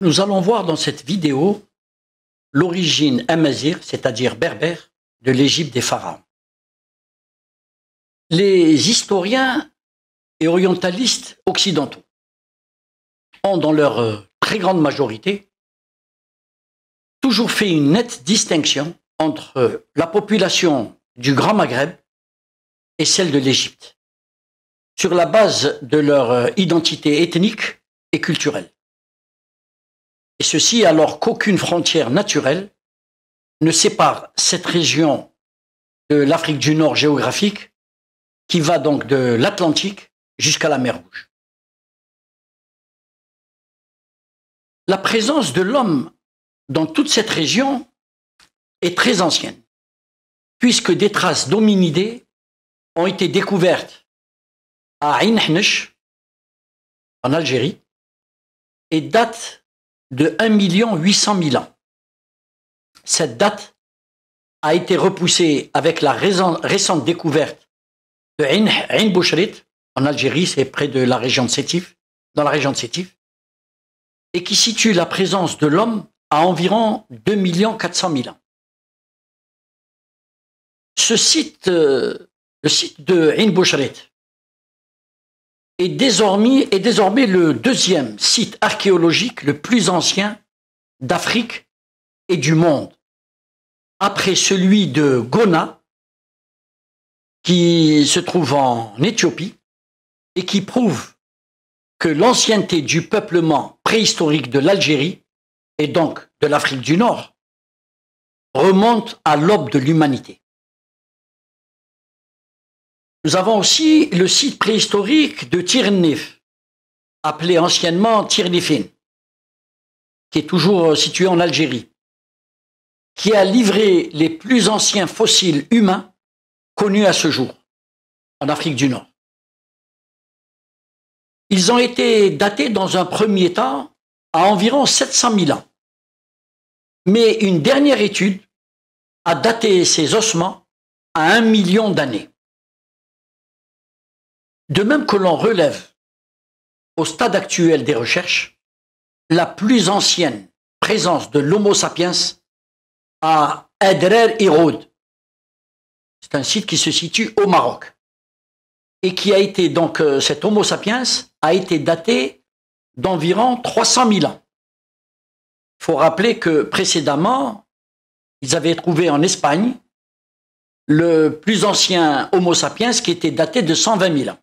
Nous allons voir dans cette vidéo l'origine amazigh, c'est-à-dire berbère, de l'Égypte des pharaons. Les historiens et orientalistes occidentaux ont, dans leur très grande majorité, toujours fait une nette distinction entre la population du Grand Maghreb et celle de l'Égypte, sur la base de leur identité ethnique et culturelle. Et ceci alors qu'aucune frontière naturelle ne sépare cette région de l'Afrique du Nord géographique, qui va donc de l'Atlantique jusqu'à la mer Rouge. La présence de l'homme dans toute cette région est très ancienne, puisque des traces d'hominidés ont été découvertes à Ain Hnesh, en Algérie, et datent de 1 800 000 ans. Cette date a été repoussée avec la récente découverte de Ain Bouchrit, en Algérie, c'est près de la région de Sétif, dans la région de Sétif, et qui situe la présence de l'homme à environ 2 400 000 ans. Ce site, le site de Ain Bouchrit, est désormais le deuxième site archéologique le plus ancien d'Afrique et du monde, après celui de Gona, qui se trouve en Éthiopie, et qui prouve que l'ancienneté du peuplement préhistorique de l'Algérie, et donc de l'Afrique du Nord, remonte à l'aube de l'humanité. Nous avons aussi le site préhistorique de Tirnif, appelé anciennement Tirnifin, qui est toujours situé en Algérie, qui a livré les plus anciens fossiles humains connus à ce jour, en Afrique du Nord. Ils ont été datés dans un premier temps à environ 700 000 ans. Mais une dernière étude a daté ces ossements à 1 million d'années. De même que l'on relève, au stade actuel des recherches, la plus ancienne présence de l'Homo sapiens à Edrer Irod. C'est un site qui se situe au Maroc et qui a été donc, cet Homo sapiens a été daté d'environ 300 000 ans. Il faut rappeler que précédemment, ils avaient trouvé en Espagne le plus ancien Homo sapiens qui était daté de 120 000 ans.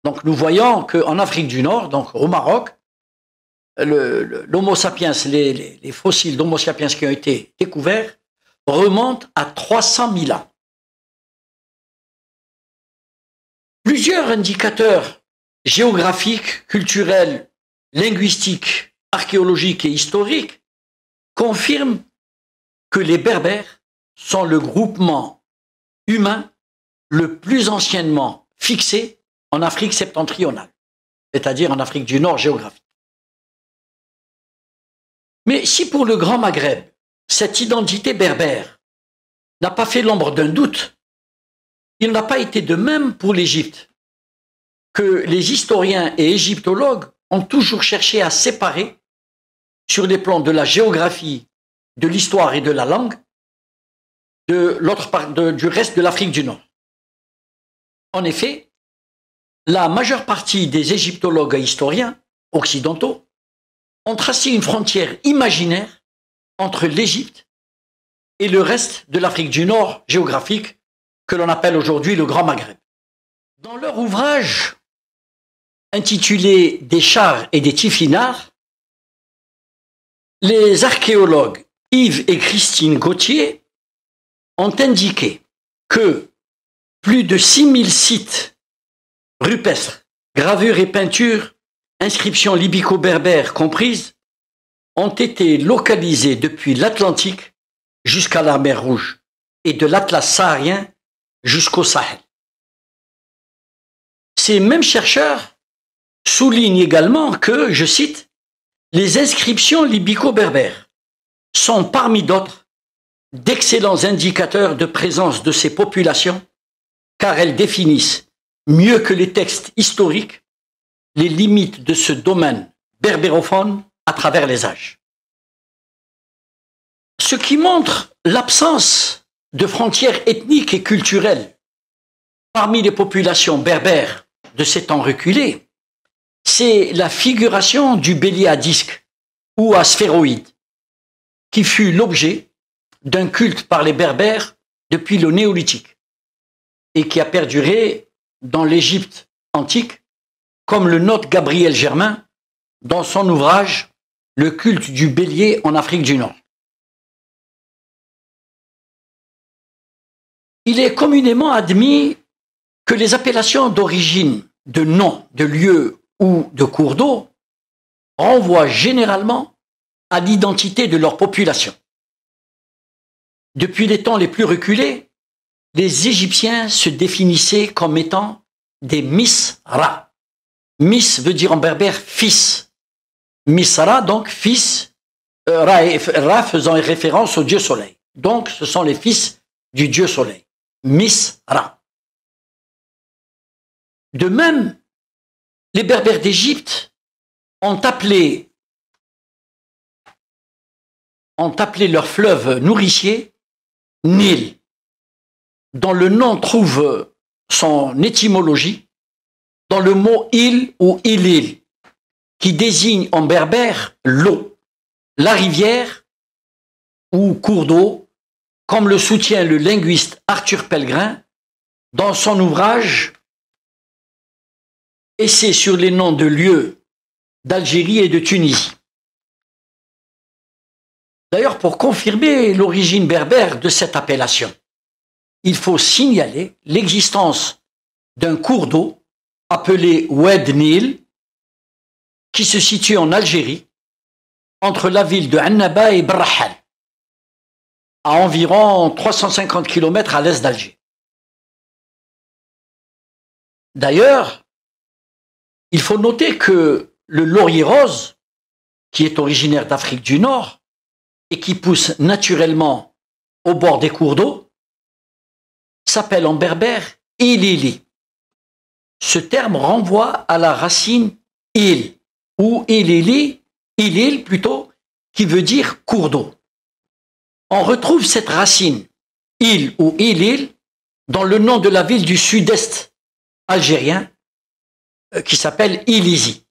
Donc nous voyons qu'en Afrique du Nord, donc au Maroc, l'Homo sapiens, les fossiles d'Homo sapiens qui ont été découverts remontent à 300 000 ans. Plusieurs indicateurs géographiques, culturels, linguistiques, archéologiques et historiques confirment que les Berbères sont le groupement humain le plus anciennement fixé en Afrique septentrionale, c'est-à-dire en Afrique du Nord géographique. Mais si pour le Grand Maghreb, cette identité berbère n'a pas fait l'ombre d'un doute, il n'a pas été de même pour l'Égypte, que les historiens et égyptologues ont toujours cherché à séparer, sur les plans de la géographie, de l'histoire et de la langue, du reste de l'Afrique du Nord. En effet, la majeure partie des égyptologues et historiens occidentaux ont tracé une frontière imaginaire entre l'Égypte et le reste de l'Afrique du Nord géographique que l'on appelle aujourd'hui le Grand Maghreb. Dans leur ouvrage intitulé Des chars et des tifinards, les archéologues Yves et Christine Gauthier ont indiqué que plus de 6000 sites rupestres, gravures et peintures, inscriptions libyco-berbères comprises, ont été localisés depuis l'Atlantique jusqu'à la mer Rouge et de l'Atlas saharien jusqu'au Sahel. Ces mêmes chercheurs soulignent également que, je cite, les inscriptions libyco-berbères sont parmi d'autres d'excellents indicateurs de présence de ces populations, car elles définissent mieux que les textes historiques les limites de ce domaine berbérophone à travers les âges. Ce qui montre l'absence de frontières ethniques et culturelles parmi les populations berbères de ces temps reculés, c'est la figuration du bélier à disque ou à sphéroïde, qui fut l'objet d'un culte par les berbères depuis le néolithique et qui a perduré dans l'Égypte antique, comme le note Gabriel Germain dans son ouvrage Le culte du bélier en Afrique du Nord. Il est communément admis que les appellations d'origine de noms, de lieux ou de cours d'eau renvoient généralement à l'identité de leur population. Depuis les temps les plus reculés, les Égyptiens se définissaient comme étant des Misra. Mis veut dire en berbère fils. Misra, donc fils, Ra faisant référence au dieu soleil. Donc ce sont les fils du dieu soleil. Misra. De même, les berbères d'Égypte ont appelé leur fleuve nourricier Nil, dont le nom trouve son étymologie dans le mot île ou ilil, qui désigne en berbère l'eau, la rivière ou cours d'eau, comme le soutient le linguiste Arthur Pellegrin dans son ouvrage Essai sur les noms de lieux d'Algérie et de Tunisie. D'ailleurs, pour confirmer l'origine berbère de cette appellation, il faut signaler l'existence d'un cours d'eau appelé Oued Nil, qui se situe en Algérie, entre la ville de Annaba et Brahal, à environ 350 km à l'est d'Alger. D'ailleurs, il faut noter que le laurier rose, qui est originaire d'Afrique du Nord et qui pousse naturellement au bord des cours d'eau, s'appelle en berbère ilili. Ce terme renvoie à la racine il ou ilili, ilil plutôt, qui veut dire cours d'eau. On retrouve cette racine il ou ilil dans le nom de la ville du sud-est algérien qui s'appelle Illizi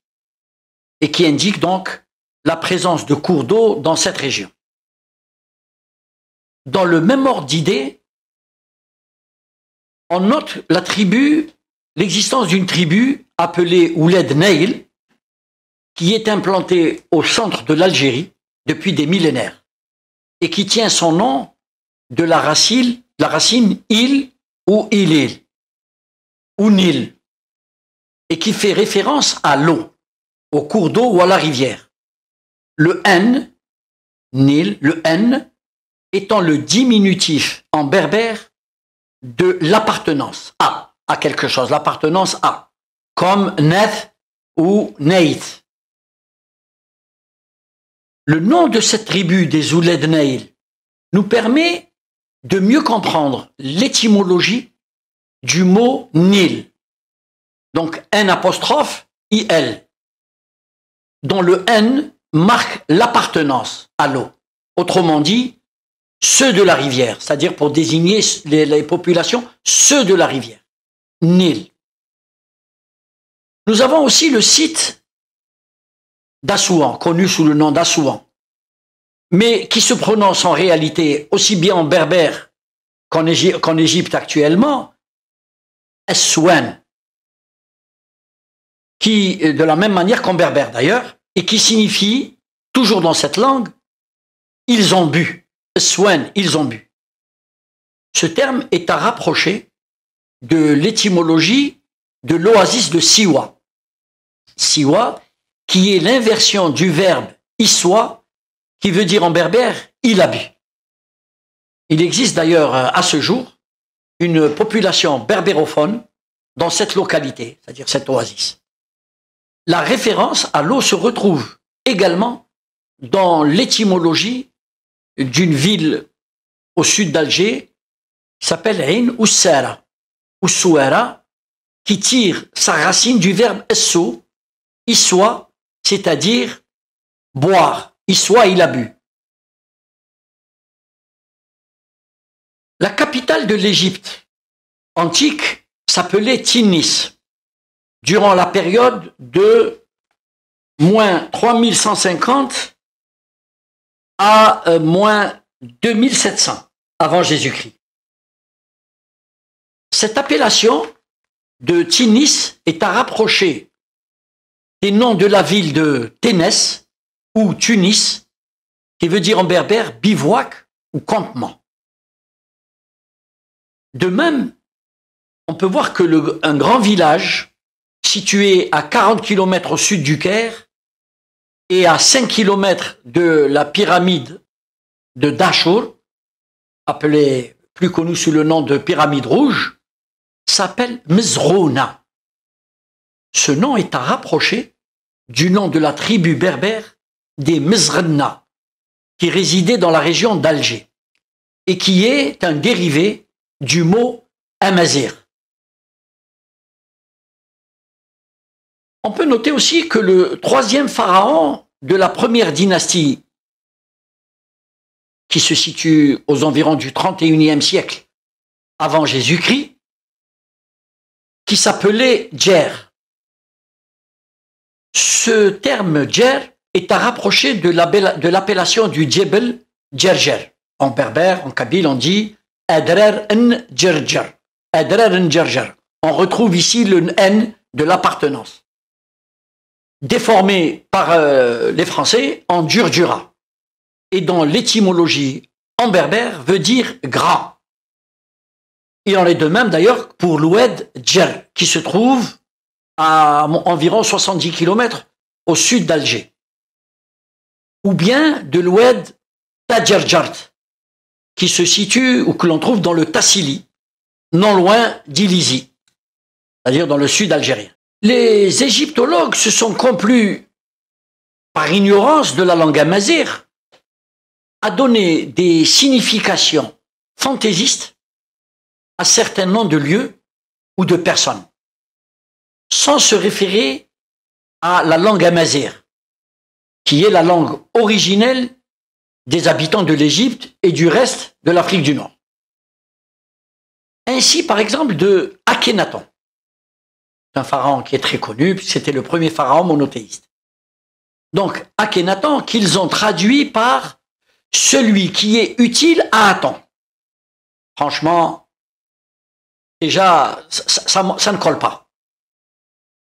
et qui indique donc la présence de cours d'eau dans cette région. Dans le même ordre d'idées, on note l'existence d'une tribu appelée Ouled Nail, qui est implantée au centre de l'Algérie depuis des millénaires et qui tient son nom de la racine il ou ilil ou nil, et qui fait référence à l'eau, au cours d'eau ou à la rivière. Le N, Nil, le N, étant le diminutif en berbère de l'appartenance à quelque chose, l'appartenance à, comme Neth ou Neith. Le nom de cette tribu des Ouled Nail nous permet de mieux comprendre l'étymologie du mot Nil. Donc N apostrophe IL, dont le N marque l'appartenance à l'eau. Autrement dit, ceux de la rivière, c'est-à-dire pour désigner les populations, ceux de la rivière. Nil. Nous avons aussi le site d'Assouan, connu sous le nom d'Assouan, mais qui se prononce en réalité aussi bien en berbère qu'en Égypte actuellement, Assouan, qui, de la même manière qu'en berbère d'ailleurs, et qui signifie, toujours dans cette langue, ils ont bu. Assouan, ils ont bu. Ce terme est à rapprocher de l'étymologie de l'oasis de Siwa. Siwa, qui est l'inversion du verbe iswa, qui veut dire en berbère il a bu. Il existe d'ailleurs à ce jour une population berbérophone dans cette localité, c'est-à-dire cette oasis. La référence à l'eau se retrouve également dans l'étymologie d'une ville au sud d'Alger qui s'appelle Ain Oussara, ou Souara, qui tire sa racine du verbe esso, iswa, c'est-à-dire boire, Iswa il a bu. La capitale de l'Égypte antique s'appelait Tinis, durant la période de moins 3150 à moins 2700 avant Jésus-Christ. Cette appellation de Tinis est à rapprocher des noms de la ville de Ténès ou Tunis, qui veut dire en berbère bivouac ou campement. De même, on peut voir que un grand village situé à 40 km au sud du Caire et à 5 km de la pyramide de Dashur, appelée plus connue sous le nom de pyramide rouge, s'appelle Mezrouna. Ce nom est à rapprocher du nom de la tribu berbère des Mezrenna, qui résidait dans la région d'Alger et qui est un dérivé du mot Amazir. On peut noter aussi que le troisième pharaon de la première dynastie, qui se situe aux environs du 31e siècle avant Jésus-Christ, qui s'appelait Djer. Ce terme Djer est à rapprocher de l'appellation du Djebel Djerjer. En berbère, en kabyle, on dit Adrar en Djerjer. Adrar en Djerjer. On retrouve ici le N de l'appartenance, déformé par les Français en Djurdjura, et dont l'étymologie en berbère veut dire grand. Il en est de même d'ailleurs pour l'oued Djer, qui se trouve à environ 70 km au sud d'Alger, ou bien de l'oued Tadjerjart, qui se situe ou que l'on trouve dans le Tassili, non loin d'Ilizi, c'est-à-dire dans le sud algérien. Les égyptologues se sont complus, par ignorance de la langue amazigh, à donner des significations fantaisistes à certains noms de lieux ou de personnes, sans se référer à la langue amazigh, qui est la langue originelle des habitants de l'Égypte et du reste de l'Afrique du Nord. Ainsi, par exemple, de Akhenaton, un pharaon qui est très connu, c'était le premier pharaon monothéiste. Donc, Akhenaton, qu'ils ont traduit par celui qui est utile à Aton. Franchement, déjà, ça ne colle pas.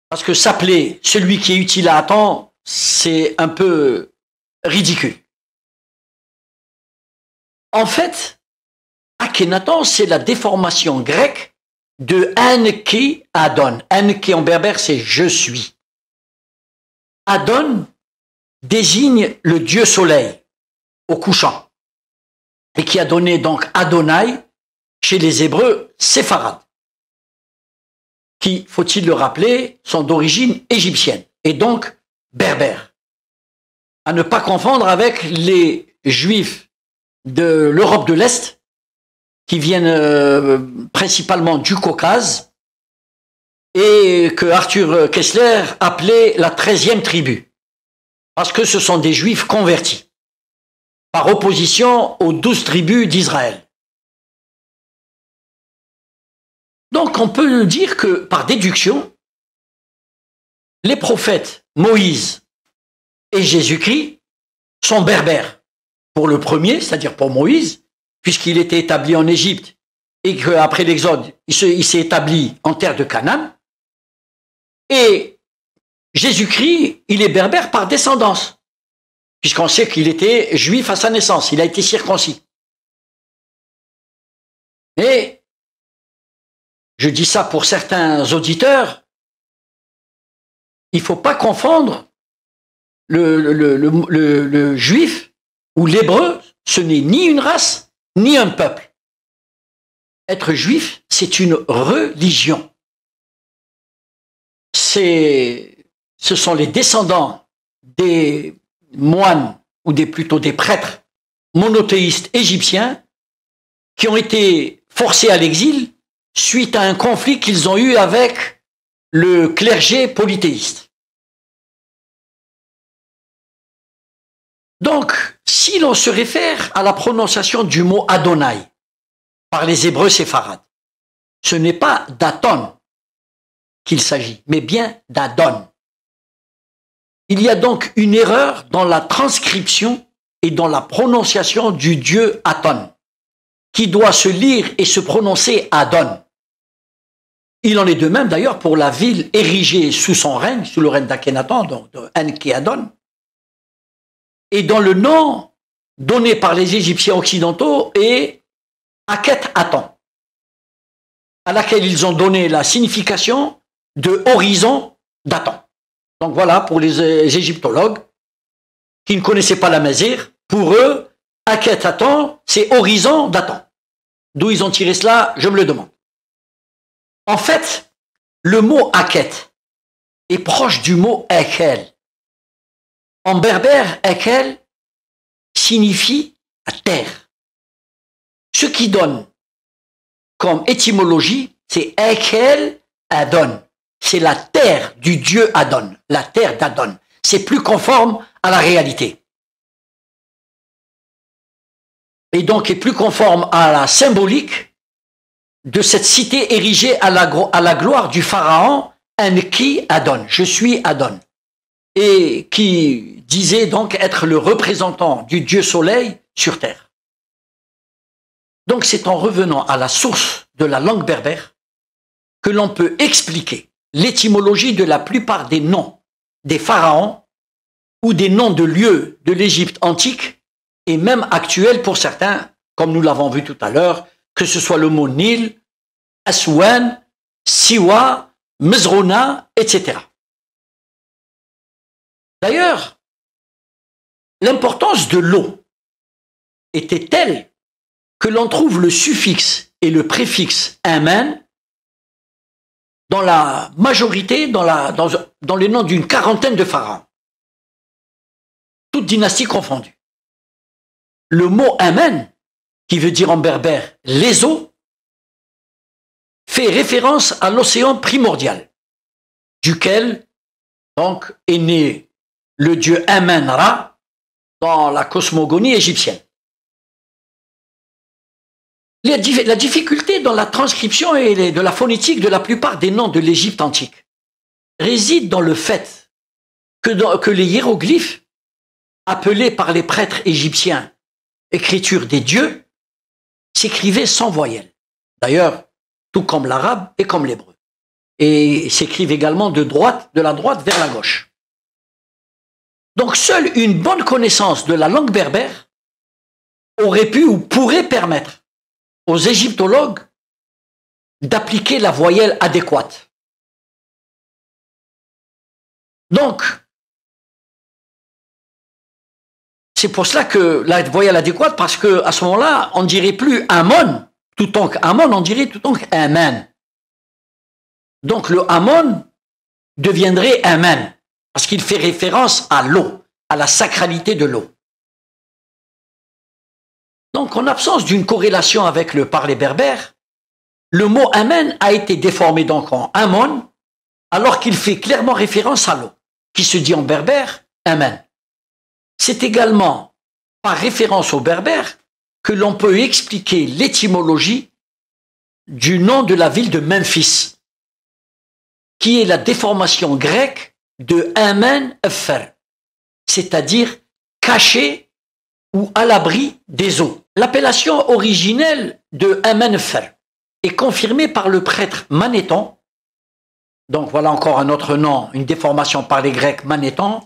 Parce que s'appeler celui qui est utile à Aton, c'est un peu ridicule. En fait, Akhenaton, c'est la déformation grecque de Enki Adon. Enki en berbère, c'est je suis. Adon désigne le dieu soleil au couchant et qui a donné donc Adonai chez les Hébreux séfarades, qui, faut-il le rappeler, sont d'origine égyptienne et donc berbère. À ne pas confondre avec les Juifs de l'Europe de l'Est, qui viennent principalement du Caucase, et que Arthur Kessler appelait la 13e tribu, parce que ce sont des Juifs convertis, par opposition aux 12 tribus d'Israël. Donc on peut dire que, par déduction, les prophètes Moïse et Jésus-Christ sont berbères. Pour le premier, c'est-à-dire pour Moïse, puisqu'il était établi en Égypte et qu'après l'Exode, il s'est établi en terre de Canaan. Et Jésus-Christ, il est berbère par descendance, puisqu'on sait qu'il était juif à sa naissance, il a été circoncis. Et je dis ça pour certains auditeurs, il ne faut pas confondre le juif ou l'hébreu, ce n'est ni une race, ni un peuple. Être juif, c'est une religion. Ce sont les descendants des moines, ou plutôt des prêtres monothéistes égyptiens, qui ont été forcés à l'exil suite à un conflit qu'ils ont eu avec le clergé polythéiste. Donc, si l'on se réfère à la prononciation du mot Adonai par les Hébreux séfarades, ce n'est pas d'Aton qu'il s'agit, mais bien d'Adon. Il y a donc une erreur dans la transcription et dans la prononciation du dieu Aton, qui doit se lire et se prononcer Adon. Il en est de même d'ailleurs pour la ville érigée sous son règne, sous le règne d'Akhenaton, donc de Enki-Adon, et dont le nom donné par les Égyptiens occidentaux est Akhet-Aton, à laquelle ils ont donné la signification de horizon d'Aton. Donc voilà, pour les égyptologues qui ne connaissaient pas la Mésire, pour eux, Akhet-Aton, c'est horizon d'Aton. D'où ils ont tiré cela, je me le demande. En fait, le mot Akhet est proche du mot Ekel. En berbère, Ekel signifie la terre. Ce qui donne comme étymologie, c'est Ekel Adon. C'est la terre du dieu Adon, la terre d'Adon. C'est plus conforme à la réalité. Et donc est plus conforme à la symbolique de cette cité érigée à la gloire du pharaon Enki-Adon. Je suis Adon. Et qui disait donc être le représentant du dieu soleil sur terre. Donc c'est en revenant à la source de la langue berbère que l'on peut expliquer l'étymologie de la plupart des noms des pharaons ou des noms de lieux de l'Égypte antique et même actuels pour certains, comme nous l'avons vu tout à l'heure, que ce soit le mot Nil, Aswan, Siwa, Mezrouna, etc. D'ailleurs, l'importance de l'eau était telle que l'on trouve le suffixe et le préfixe amen dans la majorité, dans les noms d'une quarantaine de pharaons, toutes dynasties confondues. Le mot amen, qui veut dire en berbère les eaux, fait référence à l'océan primordial, duquel donc est né le dieu Amen-Ra dans la cosmogonie égyptienne. La difficulté dans la transcription et de la phonétique de la plupart des noms de l'Égypte antique réside dans le fait que les hiéroglyphes, appelés par les prêtres égyptiens écriture des dieux, s'écrivaient sans voyelle. D'ailleurs, tout comme l'arabe et comme l'hébreu. Et s'écrivent également de la droite vers la gauche. Donc seule une bonne connaissance de la langue berbère aurait pu ou pourrait permettre aux égyptologues d'appliquer la voyelle adéquate. Donc, c'est pour cela que la voyelle adéquate, parce qu'à ce moment-là, on ne dirait plus Amon, tout en qu'Amon, on dirait tout en qu'Amen. Donc le Amon deviendrait Amen, parce qu'il fait référence à l'eau, à la sacralité de l'eau. Donc en absence d'une corrélation avec le parler berbère, le mot Amen a été déformé donc en Amon, alors qu'il fait clairement référence à l'eau, qui se dit en berbère Amen. C'est également par référence au berbère que l'on peut expliquer l'étymologie du nom de la ville de Memphis, qui est la déformation grecque de Amen-Efer, c'est-à-dire caché ou à l'abri des eaux. L'appellation originelle de Amen-Efer est confirmée par le prêtre Manéthon. Donc voilà encore un autre nom, une déformation par les Grecs Manéthon.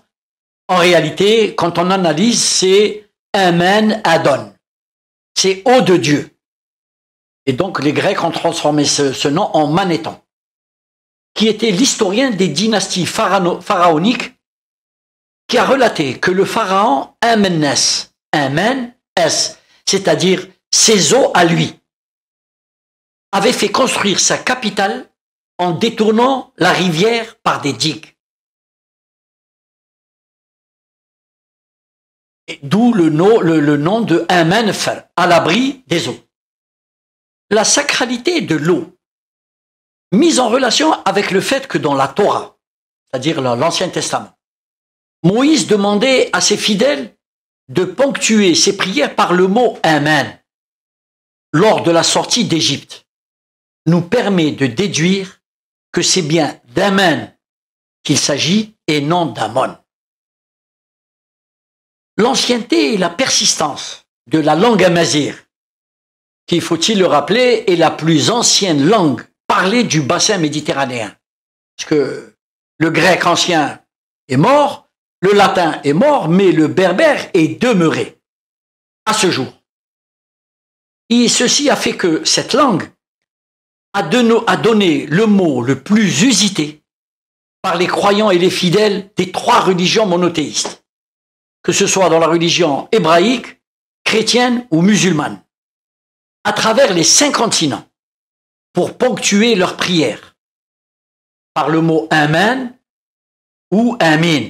En réalité, quand on analyse, c'est Amen-Adon. C'est eau de Dieu. Et donc les Grecs ont transformé ce nom en Manéthon, qui était l'historien des dynasties pharaoniques, qui a relaté que le pharaon Amenès, c'est-à-dire ses eaux à lui, avait fait construire sa capitale en détournant la rivière par des digues. D'où le nom de Amen-Fer, à l'abri des eaux. La sacralité de l'eau, mise en relation avec le fait que dans la Torah, c'est-à-dire l'Ancien Testament, Moïse demandait à ses fidèles de ponctuer ses prières par le mot Amen lors de la sortie d'Égypte nous permet de déduire que c'est bien d'Amen qu'il s'agit et non d'Amon. L'ancienneté et la persistance de la langue amazigh, qui, faut-il le rappeler, est la plus ancienne langue parlée du bassin méditerranéen. Parce que le grec ancien est mort, le latin est mort, mais le berbère est demeuré à ce jour. Et ceci a fait que cette langue a donné le mot le plus usité par les croyants et les fidèles des trois religions monothéistes, que ce soit dans la religion hébraïque, chrétienne ou musulmane, à travers les 5 continents, pour ponctuer leurs prières par le mot Amen ou Amin.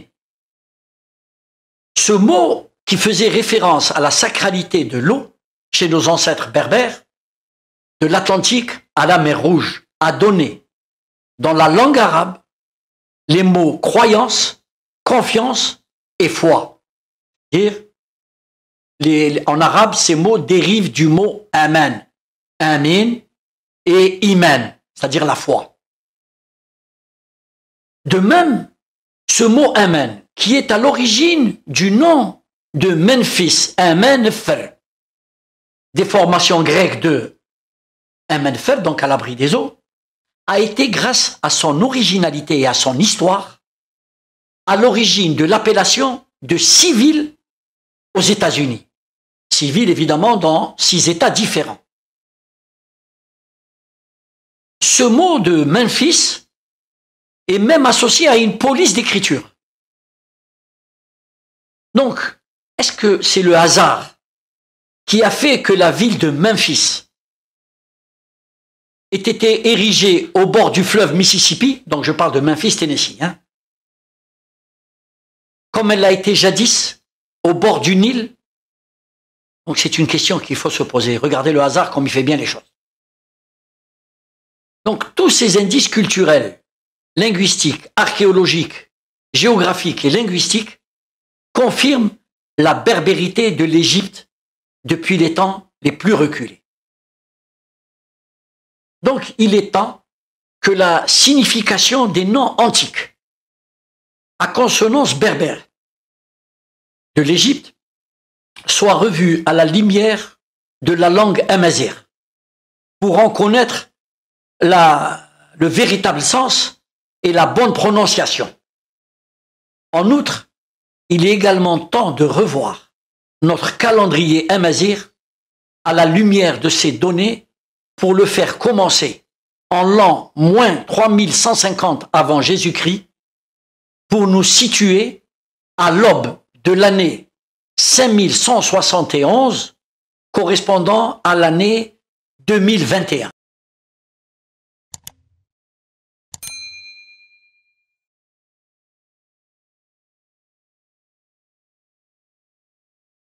Ce mot qui faisait référence à la sacralité de l'eau chez nos ancêtres berbères, de l'Atlantique à la mer Rouge, a donné, dans la langue arabe, les mots croyance, confiance et foi. En arabe, ces mots dérivent du mot Amen, Amin et Iman, c'est-à-dire la foi. De même, ce mot Amen, qui est à l'origine du nom de Memphis, Amenfer, des formations grecques de Amenfer, donc à l'abri des eaux, a été, grâce à son originalité et à son histoire, à l'origine de l'appellation de 6 villes aux États-Unis. 6 villes, évidemment, dans 6 États différents. Ce mot de Memphis est même associé à une police d'écriture. Donc, est-ce que c'est le hasard qui a fait que la ville de Memphis ait été érigée au bord du fleuve Mississippi, donc je parle de Memphis, Tennessee, comme elle l'a été jadis au bord du Nil? Donc c'est une question qu'il faut se poser. Regardez le hasard comme il fait bien les choses. Donc tous ces indices culturels, linguistiques, archéologiques, géographiques et linguistiques confirment la berbérité de l'Égypte depuis les temps les plus reculés. Donc il est temps que la signification des noms antiques à consonance berbère de l'Égypte soit revue à la lumière de la langue amazigh pour en connaître le véritable sens et la bonne prononciation. En outre, il est également temps de revoir notre calendrier amazigh à la lumière de ces données pour le faire commencer en l'an -3150 avant Jésus-Christ pour nous situer à l'aube de l'année 5171 correspondant à l'année 2021.